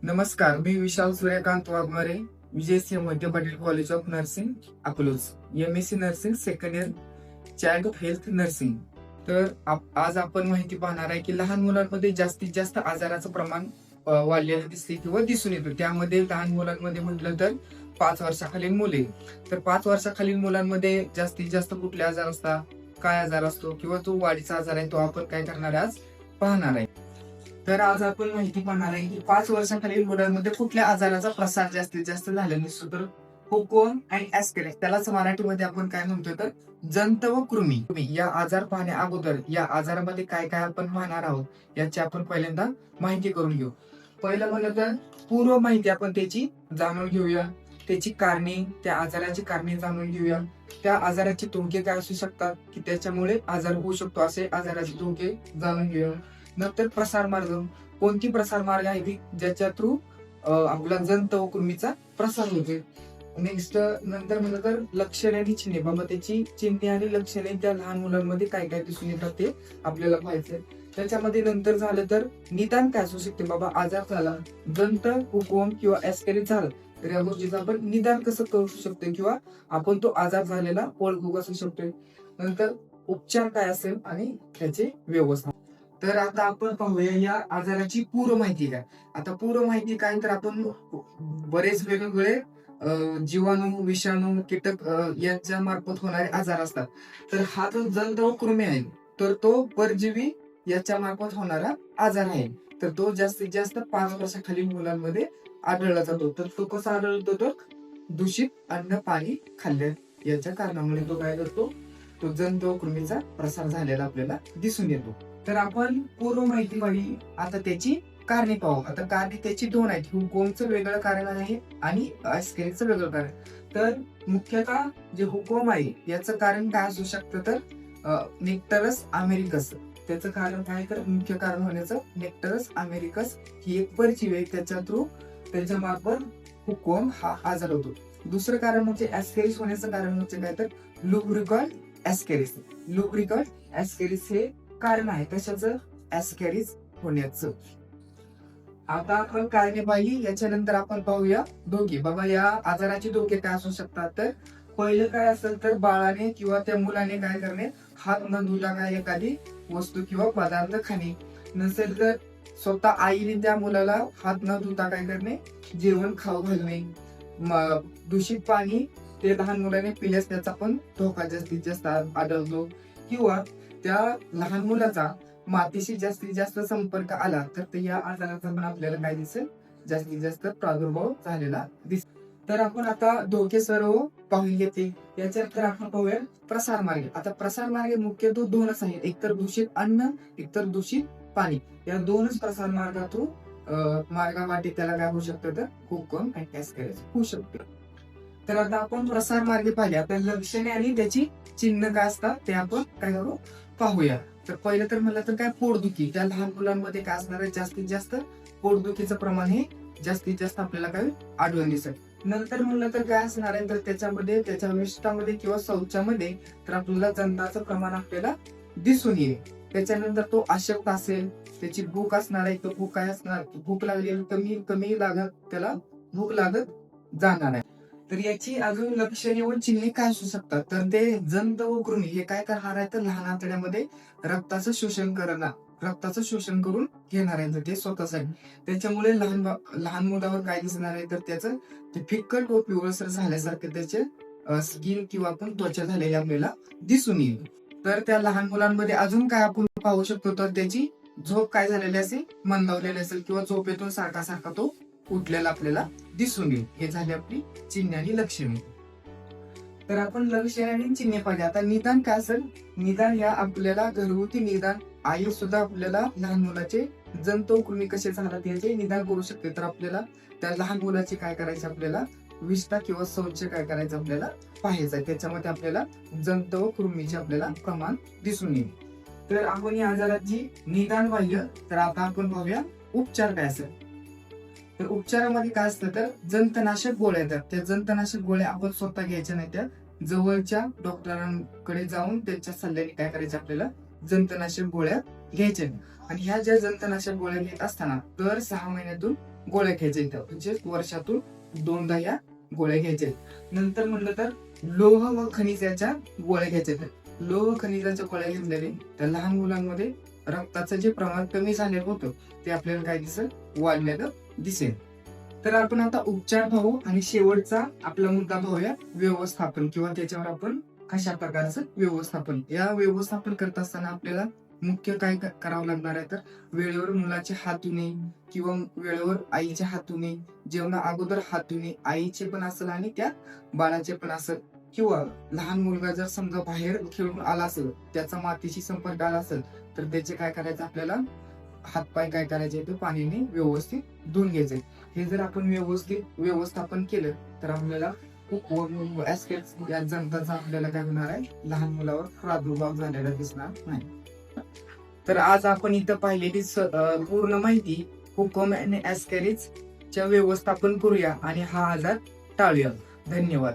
नमस्कार, मी विशाल सूर्यकांत वाघमारे, विजयसिंह मध्य Patil college of nursing Akluj, MSc nursing second year, child health nursing. तर आज आपण माहिती पाहणार आहे की लहान मुलांमध्ये जास्तीत जास्त आजाराचं प्रमाण वाढलेलं दिसते किंवा दिसून येतो. त्यामध्ये लहान मुलांमध्ये म्हटलं तर 5 वर्षाखालील मुले. तर 5 वर्षाखालील मुलांमध्ये जास्तीत जास्त कुठले आजार असतात, काय आजार असतो किंवा तो वाढीचा आजार आहे, तो आपण काय करणार आहे आज पाहणार आहे. तर आज आपण माहिती पाहणार आहे की 5 वर्षाखालील मुलांमध्ये कुठल्या आजाराचा प्रसार जास्तीत जास्त झालेला दिसतो. तर हुकवम आणि ऍस्केरिस, त्यालाच मराठीमध्ये आपण काय म्हणतो तर जंत व कृमी. या आजार पाहण्या अगोदर या आजारामध्ये काय काय आपण पाहणार आहोत याची आपण पहिल्यांदा माहिती करून घेऊ. पहिलं म्हणलं तर पूर्व माहिती आपण त्याची जाणून घेऊया, त्याची कारणे, त्या आजाराची कारणे जाणून घेऊया, त्या आजाराचे धोके काय असू शकतात की त्याच्यामुळे आजार होऊ शकतो असे आजाराचे धोके जाणून घेऊया. नंतर प्रसार मार्ग, कोणती प्रसार मार्ग आहे की ज्याच्या थ्रू आपला जंत व कृमीचा प्रसार होते. नेक्स्ट नंतर म्हणलं तर लक्षणे आणि चिन्हे, बाबा त्याची चिन्हे आणि लक्षणे त्या लहान मुलांमध्ये काय काय दिसून येतात ते आपल्याला पाहायचंय. त्याच्यामध्ये नंतर झालं तर निदान काय असू शकते, बाबा आजार झाला, जंत, हुकवम किंवा ऍस्केरिस झालं तर या गोष्टीचं आपण निदान कसं करू शकतो किंवा आपण तो आजार झालेला ओळखू कसं शकतोय. नंतर उपचार काय असेल आणि त्याचे व्यवस्था. तर आता आपण पाहूया या आजाराची पूर्व माहिती काय. आता पूर्व माहिती काय तर आपण बरेच वेगवेगळे जीवाणू, विषाणू, कीटक यांच्या मार्फत होणारे आजार असतात. तर हा जो जंत व कृमी आहे तर तो परजीवी याच्या मार्फत होणारा आजार आहे. तर तो जास्तीत जास्त 5 वर्षाखालील मुलांमध्ये आढळला जातो. तर तो कसा आढळतो तर दूषित अन्न, पाणी खाल्ल्या याच्या कारणामुळे तो काय करतो, तो जंत व कृमीचा प्रसार झालेला आपल्याला दिसून येतो. तर आपण पूर्व माहिती पाहिली, आता त्याची कारणे पाहू. आता कारणे त्याची 2 आहेत, हुकवमचं वेगळं कारण आहे आणि ऍस्केरिसचं वेगळं कारण. तर मुख्यतः जे हुकवम आहे याचं कारण काय असू शकतं तर नेक्टरस अमेरिकस. त्याचं कारण काय तर मुख्य कारण होण्याचं नेक्टरस अमेरिकस ही एक परजीवी आहे, त्याच्या थ्रू त्याच्या मार्फत हुकवम हा आजार होतो. दुसरं कारण म्हणजे ऍस्केरिस होण्याचं कारण म्हणजे काय तर लुब्रिकॉल ऍस्केरिस. लुब्रिकॉल ऍस्केरिस हे कारण आहे कशाचं, ऍस्केरिस होण्याचं. आता आपण कारणे पाहिली, याच्यानंतर आपण पाहूया धोके. बाबा या आजाराचे धोके काय असू शकतात. तर पहिलं काय असेल तर बाळाने किंवा त्या मुलाने काय करणे, हात न धुता काय एखादी वस्तू किंवा पदार्थ खाणे. नसेल तर स्वतः आईने त्या मुलाला हात न धुता काय करणे, जेवण खाऊ घालणे. दूषित पाणी ते लहान मुलाने पिल्यास त्याचा पण धोका जास्तीत जास्त आढळतो. किंवा त्या लहान मुलाचा मातीशी जास्तीत जास्त संपर्क आला तर या आजाराचा पण आपल्याला काय दिसेल, जास्तीत जास्त प्रादुर्भाव झालेला दिसेल. तर आपण आता धोके सर्व पाहून घेते. याच्यात तर आपण पाहूया प्रसार मार्ग. आता प्रसार मार्ग मुख्यतः 2च आहेत, एकतर दूषित अन्न, एकतर दूषित पाणी. या 2च प्रसार मार्गातून मार्गावाटे त्याला काय होऊ शकतं तर हुकवम आणि ऍस्केरिस होऊ शकते. तर आता आपण प्रसार मार्ग पाहिले. आता लक्षणे आणि त्याची चिन्ह काय असतात ते आपण काय करू पाहूया. तर पहिलं तर म्हणलं तर काय पोटदुखी, त्या लहान मुलांमध्ये काय असणार आहे, जास्तीत जास्त पोटदुखीचं प्रमाण हे जास्तीत जास्त आपल्याला काय आढळून दिसेल. नंतर म्हणलं तर काय असणार आहे तर त्याच्यामध्ये त्याच्या विष्ठामध्ये किंवा शौचामध्ये तर आपल्याला जंताचं प्रमाण आपल्याला दिसून येईल. त्याच्यानंतर तो अशक्त असेल, त्याची भूक असणार आहे, तो भूक काय असणार, भूक लागली कमी कमी लागत, त्याला भूक लागत जाणार आहे. तर याची अजून लक्षणे व चिन्हे काय असू शकतात तर ते जंत व कृमी हे काय करणार आहे तर लहान आतड्यामध्ये रक्ताचं शोषण करून घेणार आहे ते स्वतःसाठी. त्याच्यामुळे लहान मुलावर काय दिसणार आहे तर त्याचं ते फिक्कट व पिवळसर झाल्यासारखे त्याचे स्किन किंवा आपण त्वचा झालेली आपल्याला दिसून येईल. तर त्या लहान मुलांमध्ये अजून काय आपण पाहू शकतो तर त्याची झोप काय झालेली असेल, मंदावलेली असेल किंवा झोपेतून सारखा सारखा तो उठलेला आपल्याला दिसून येईल. हे झाली आपली चिन्हे आणि लक्षणे. तर आपण लक्षणे आणि चिन्हे पाहिजे. आता निदान काय असेल, निदान या आपल्याला घरगुती निदान आई सुद्धा आपल्याला लहान मुलाचे जंत व कृमी कसे झाला याचे निदान करू शकते. तर आपल्याला त्या लहान मुलाचे काय करायचे, आपल्याला विष्ठा किंवा शौच काय करायचं आपल्याला पाहायचं आहे. त्याच्यामध्ये आपल्याला जंत व कृमीचे आपल्याला प्रमाण दिसून येईल. तर आपण या आजाराची निदान पाहिलं. तर आता आपण पाहूया उपचार काय असेल. तर उपचारामध्ये काय असतं तर जंतनाशक गोळ्या येतात. त्या जंतनाशक गोळ्या आपण स्वतः घ्यायच्या नाही, त्या जवळच्या डॉक्टरांकडे जाऊन त्यांच्या सल्ल्याने काय करायचं आपल्याला जंतनाशक गोळ्या घ्यायच्या नाही. आणि ह्या ज्या जंतनाशक गोळ्या घेत असताना दर 6 महिन्यातून गोळ्या घ्यायच्या इथं, म्हणजे वर्षातून 2दा या गोळ्या घ्यायच्या. नंतर म्हटलं तर लोह व खनिजाच्या गोळ्या घ्यायच्या. लोह व खनिजाच्या गोळ्या घेतल्याने त्या लहान मुलांमध्ये रक्ताचं जे प्रमाण कमी झालेलं होतं ते आपल्याला काय दिसेल, वाढलेलं दिसेल. तर आपण आता उपचार पाहू आणि शेवटचा आपला मुद्दा पाहूया व्यवस्थापन, किंवा त्याच्यावर आपण कशा प्रकारचं व्यवस्थापन. या व्यवस्थापन करत असताना आपल्याला मुख्य काय करावं लागणार आहे, तर वेळेवर मुलाचे हात धुणे किंवा वेळेवर आईचे हात धुणे, जेवणा अगोदर हात धुणे, आईचे पण असेल आणि त्या बाळाचे पण असेल. किंवा लहान मुलगा जर समजा बाहेर खेळून आला असेल, त्याचा मातीशी संपर्क आला असेल, तर त्याचे काय करायचं, आपल्याला हातपाय काय करायचे ते पाण्याने व्यवस्थित धुवून घ्यायचे. हे जर आपण व्यवस्थित व्यवस्थापन केलं तर आपल्याला खूप ऍस्पेक्ट्स या जंताचा आपल्याला काय होणार आहे, लहान मुलावर प्रादुर्भाव झालेला दिसणार नाही. तर आज आपण इथं पाहिलेली पूर्ण माहिती हुकम आणि ऍस्कॅरिजच्या व्यवस्थापन करूया आणि हा आजार टाळूया. धन्यवाद.